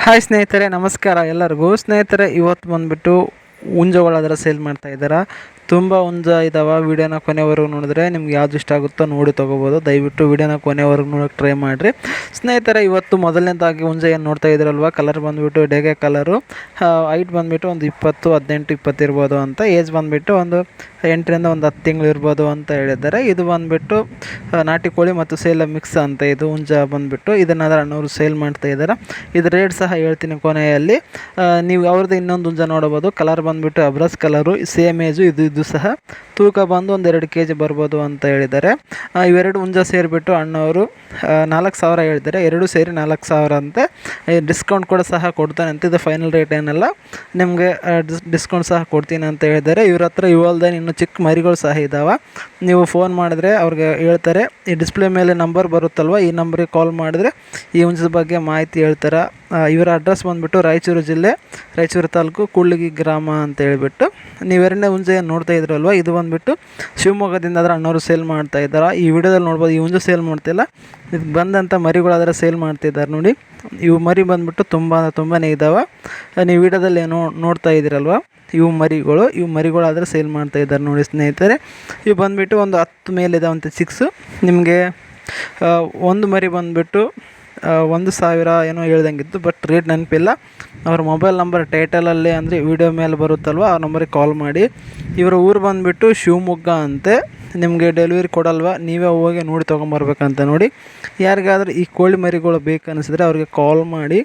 Hi ಸ್ನೇಹಿತರೆ, ನಮಸ್ಕಾರ ಎಲ್ಲರಿಗೂ. ಸ್ನೇಹಿತರೆ, ಇವತ್ತು ಬಂದುಬಿಟ್ಟು ಹುಂಜಗಳಾದ್ರೆ ಸೇಲ್ ಮಾಡ್ತಾ ಇದ್ದಾರೆ. ತುಂಬ ಹುಂಜ ಇದ್ದಾವೆ. ವೀಡಿಯೋನ ಕೊನೆವರೆಗೂ ನೋಡಿದ್ರೆ ನಿಮ್ಗೆ ಯಾವ್ದು ಇಷ್ಟ ಆಗುತ್ತೋ ನೋಡಿ ತೊಗೋಬೋದು. ದಯವಿಟ್ಟು ವೀಡಿಯೋನ ಕೊನೆವರೆಗೂ ನೋಡೋಕೆ ಟ್ರೈ ಮಾಡಿರಿ. ಸ್ನೇಹಿತರೆ, ಇವತ್ತು ಮೊದಲನೇದಾಗಿ ಹುಂಜ ಏನು ನೋಡ್ತಾ ಇದ್ರಲ್ವ, ಕಲರ್ ಬಂದುಬಿಟ್ಟು ಡೇಗೆ ಕಲರು. ಹೈಟ್ ಬಂದುಬಿಟ್ಟು ಒಂದು 20, 18, 20 ಇರ್ಬೋದು ಅಂತ. ಏಜ್ ಬಂದುಬಿಟ್ಟು ಒಂದು 8ರಿಂದ ಒಂದು 10 ತಿಂಗಳು ಇರ್ಬೋದು ಅಂತ ಹೇಳಿದ್ದಾರೆ. ಇದು ಬಂದುಬಿಟ್ಟು ನಾಟಿ ಕೋಳಿ ಮತ್ತು ಸೇಲ ಮಿಕ್ಸ್ ಅಂತ. ಇದು ಹುಂಜ ಬಂದುಬಿಟ್ಟು ಇದನ್ನು ಅಣ್ಣವರು ಸೇಲ್ ಮಾಡ್ತಾ ಇದ್ದಾರೆ. ಇದು ರೇಟ್ ಸಹ ಹೇಳ್ತೀನಿ ಕೊನೆಯಲ್ಲಿ. ನೀವು ಅವ್ರದ್ದು ಇನ್ನೊಂದು ಹುಂಜ ನೋಡ್ಬೋದು. ಕಲರ್ ಬಂದುಬಿಟ್ಟು ಅಬ್ರಸ್ ಕಲರು, ಸೇಮ್ ಏಜು. ಇದು ಸಹ ತೂಕ ಬಂದು ಒಂದು 2 kg ಬರ್ಬೋದು ಅಂತ ಹೇಳಿದ್ದಾರೆ. ಇವೆರಡು ಹುಂಜ ಸೇರಿಬಿಟ್ಟು ಅಣ್ಣವರು 4,000 ಹೇಳಿದ್ದಾರೆ. ಎರಡು ಸೇರಿ 4,000 ಅಂತೆ. ಡಿಸ್ಕೌಂಟ್ ಕೂಡ ಸಹ ಕೊಡ್ತಾನೆ ಅಂತ. ಇದು ಫೈನಲ್ ರೇಟ್ ಏನಲ್ಲ, ನಿಮಗೆ ಡಿಸ್ಕೌಂಟ್ ಸಹ ಕೊಡ್ತೀನಿ ಅಂತ ಹೇಳಿದ್ದಾರೆ. ಇವ್ರ ಹತ್ರ ಇವಲ್ದೇನೆ ಇನ್ನೂ ಚಿಕ್ಕ ಮರಿಗಳು ಸಹ ಇದ್ದಾವೆ. ನೀವು ಫೋನ್ ಮಾಡಿದ್ರೆ ಅವ್ರಿಗೆ ಹೇಳ್ತಾರೆ. ಈ ಡಿಸ್ಪ್ಲೇ ಮೇಲೆ ನಂಬರ್ ಬರುತ್ತಲ್ವ, ಈ ನಂಬರಿಗೆ ಕಾಲ್ ಮಾಡಿದ್ರೆ ಈ ಹುಂಜದ ಬಗ್ಗೆ ಮಾಹಿತಿ ಹೇಳ್ತಾರೆ. ಇವರ ಅಡ್ರೆಸ್ ಬಂದುಬಿಟ್ಟು ರಾಯಚೂರು ಜಿಲ್ಲೆ, ರಾಯಚೂರು ತಾಲೂಕು, ಕೂಡ್ಲಿಗಿ ಗ್ರಾಮ ಅಂತ ಹೇಳಿಬಿಟ್ಟು. ನೀವು ಎರಡನೇ ಹುಂಜ ಏನು ನೋಡ್ತಾ ಇದ್ರಲ್ವ, ಇದು ಬಂದುಬಿಟ್ಟು ಶಿವಮೊಗ್ಗದಿಂದ ಆದರೆ ಅಣ್ಣವರು ಸೇಲ್ ಮಾಡ್ತಾ ಇದ್ದಾರೆ. ಈ ವಿಡಿಯೋದಲ್ಲಿ ನೋಡ್ಬೋದು. ಈ ಹುಂಜ ಸೇಲ್ ಮಾಡ್ತಿಲ್ಲ, ಇದು ಬಂದಂಥ ಮರಿಗಳಾದರೆ ಸೇಲ್ ಮಾಡ್ತಿದ್ದಾರೆ ನೋಡಿ. ಇವು ಮರಿ ಬಂದುಬಿಟ್ಟು ತುಂಬಾ ಇದ್ದಾವೆ. ನೀವು ವಿಡಿಯೋದಲ್ಲಿ ನೋಡ್ತಾ ಇದ್ದೀರಲ್ವ, ಇವು ಮರಿಗಳಾದರೆ ಸೇಲ್ ಮಾಡ್ತಾ ಇದ್ದಾರೆ ನೋಡಿ ಸ್ನೇಹಿತರೆ. ಇವು ಬಂದುಬಿಟ್ಟು ಒಂದು 10 ಮೇಲೆ ಇದಾವಂತೆ ಚಿಕ್ಸು. ನಿಮಗೆ ಒಂದು ಮರಿ ಬಂದುಬಿಟ್ಟು 1,000 ಏನೋ ಹೇಳ್ದಂಗಿತ್ತು, ಬಟ್ ರೇಟ್ ನೆನಪಿಲ್ಲ. ಅವ್ರ ಮೊಬೈಲ್ ನಂಬರ್ ಟೈಟಲಲ್ಲಿ ಅಂದರೆ ವಿಡಿಯೋ ಮೇಲೆ ಬರುತ್ತಲ್ವ, ಆ ನಂಬರಿಗೆ ಕಾಲ್ ಮಾಡಿ. ಇವರ ಊರು ಬಂದುಬಿಟ್ಟು ಶಿವಮೊಗ್ಗ ಅಂತೆ. ನಿಮಗೆ ಡೆಲಿವರಿ ಕೊಡಲ್ವ, ನೀವೇ ಹೋಗಿ ನೋಡಿ ತೊಗೊಂಬರ್ಬೇಕಂತ ನೋಡಿ. ಯಾರಿಗಾದ್ರೂ ಈ ಕೋಳಿ ಮರಿಗಳು ಬೇಕನ್ನಿಸಿದ್ರೆ ಅವ್ರಿಗೆ ಕಾಲ್ ಮಾಡಿ.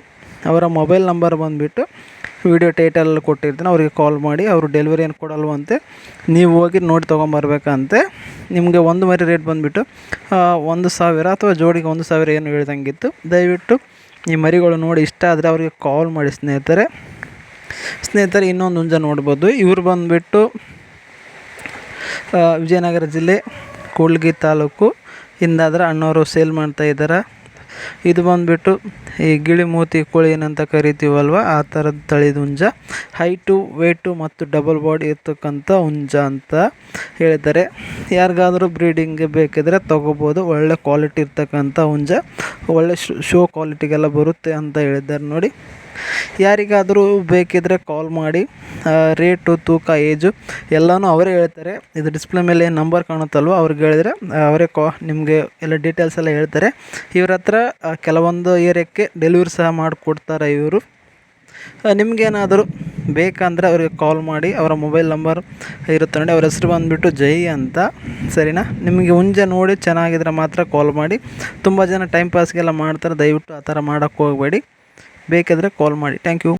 ಅವರ ಮೊಬೈಲ್ ನಂಬರ್ ಬಂದುಬಿಟ್ಟು ವಿಡಿಯೋ ಟೈಟಲಲ್ಲಿ ಕೊಟ್ಟಿರ್ತೀನಿ, ಅವರಿಗೆ ಕಾಲ್ ಮಾಡಿ. ಅವರು ಡೆಲಿವರಿ ಏನು ಕೊಡಲ್ವಂತೆ, ನೀವು ಹೋಗಿ ನೋಡಿ ತೊಗೊಂಬರ್ಬೇಕಂತೆ. ನಿಮಗೆ ಒಂದು ಮರಿ ರೇಟ್ ಬಂದುಬಿಟ್ಟು 1,000 ಅಥವಾ ಜೋಡಿಗೆ 1,000 ಏನು ಹೇಳ್ದಂಗಿತ್ತು. ದಯವಿಟ್ಟು ಈ ಮರಿಗಳು ನೋಡಿ ಇಷ್ಟ ಆದರೆ ಅವರಿಗೆ ಕಾಲ್ ಮಾಡಿ ಸ್ನೇಹಿತರೆ. ಇನ್ನೊಂದು ಹುಂಜ ನೋಡ್ಬೋದು. ಇವರು ಬಂದುಬಿಟ್ಟು ವಿಜಯನಗರ ಜಿಲ್ಲೆ, ಕೂಡ್ಲಿಗಿ ತಾಲೂಕು ಇಂದಾದ್ರೆ ಅಣ್ಣವರು ಸೇಲ್ ಮಾಡ್ತಾ ಇದ್ದಾರೆ. ಇದು ಬಂದುಬಿಟ್ಟು ಈ ಗಿಳಿ ಮೂತಿ ಕೋಳಿ ಏನಂತ ಕರಿತೀವಲ್ವ, ಆ ಥರದ ತಳಿದ ಹುಂಜ. ಹೈಟು, ವೇಟು ಮತ್ತು ಡಬಲ್ ಬಾಡಿ ಇರ್ತಕ್ಕಂಥ ಹುಂಜ ಅಂತ ಹೇಳಿದ್ದಾರೆ. ಯಾರಿಗಾದರೂ ಬ್ರೀಡಿಂಗ್ಗೆ ಬೇಕಿದ್ರೆ ತೊಗೋಬೋದು. ಒಳ್ಳೆ ಕ್ವಾಲಿಟಿ ಇರ್ತಕ್ಕಂಥ ಹುಂಜ, ಒಳ್ಳೆ ಶೋ ಕ್ವಾಲಿಟಿಗೆಲ್ಲ ಬರುತ್ತೆ ಅಂತ ಹೇಳಿದ್ದಾರೆ ನೋಡಿ. ಯಾರಿಗಾದರೂ ಬೇಕಿದ್ದರೆ ಕಾಲ್ ಮಾಡಿ. ರೇಟು, ತೂಕ, ಏಜು ಎಲ್ಲನೂ ಅವರೇ ಹೇಳ್ತಾರೆ. ಇದು ಡಿಸ್ಪ್ಲೇ ಮೇಲೆ ಏನು ನಂಬರ್ ಕಾಣುತ್ತಲ್ವ, ಅವ್ರಿಗೆ ಹೇಳಿದ್ರೆ ಅವರೇ ನಿಮಗೆ ಎಲ್ಲ ಡೀಟೇಲ್ಸ್ ಎಲ್ಲ ಹೇಳ್ತಾರೆ. ಇವ್ರ ಹತ್ರ ಕೆಲವೊಂದು ಏರಿಯಾಕ್ಕೆ ಡೆಲಿವರಿ ಸಹ ಮಾಡಿಕೊಡ್ತಾರೆ ಇವರು. ನಿಮಗೇನಾದರೂ ಬೇಕಂದರೆ ಅವ್ರಿಗೆ ಕಾಲ್ ಮಾಡಿ. ಅವರ ಮೊಬೈಲ್ ನಂಬರ್ ಇರುತ್ತೆ ನೋಡಿ. ಅವ್ರ ಹೆಸರು ಬಂದುಬಿಟ್ಟು ಜೈ ಅಂತ, ಸರಿನಾ. ನಿಮಗೆ ಹುಂಜ ನೋಡಿ ಚೆನ್ನಾಗಿದ್ರೆ ಮಾತ್ರ ಕಾಲ್ ಮಾಡಿ. ತುಂಬ ಜನ ಟೈಮ್ ಪಾಸ್ಗೆಲ್ಲ ಮಾಡ್ತಾರೆ. ದಯವಿಟ್ಟು ಆ ಥರ ಮಾಡೋಕ್ಕೆ ಹೋಗಬೇಡಿ. ಬೇಕಿದ್ರೆ ಕಾಲ್ ಮಾಡಿ. Thank you.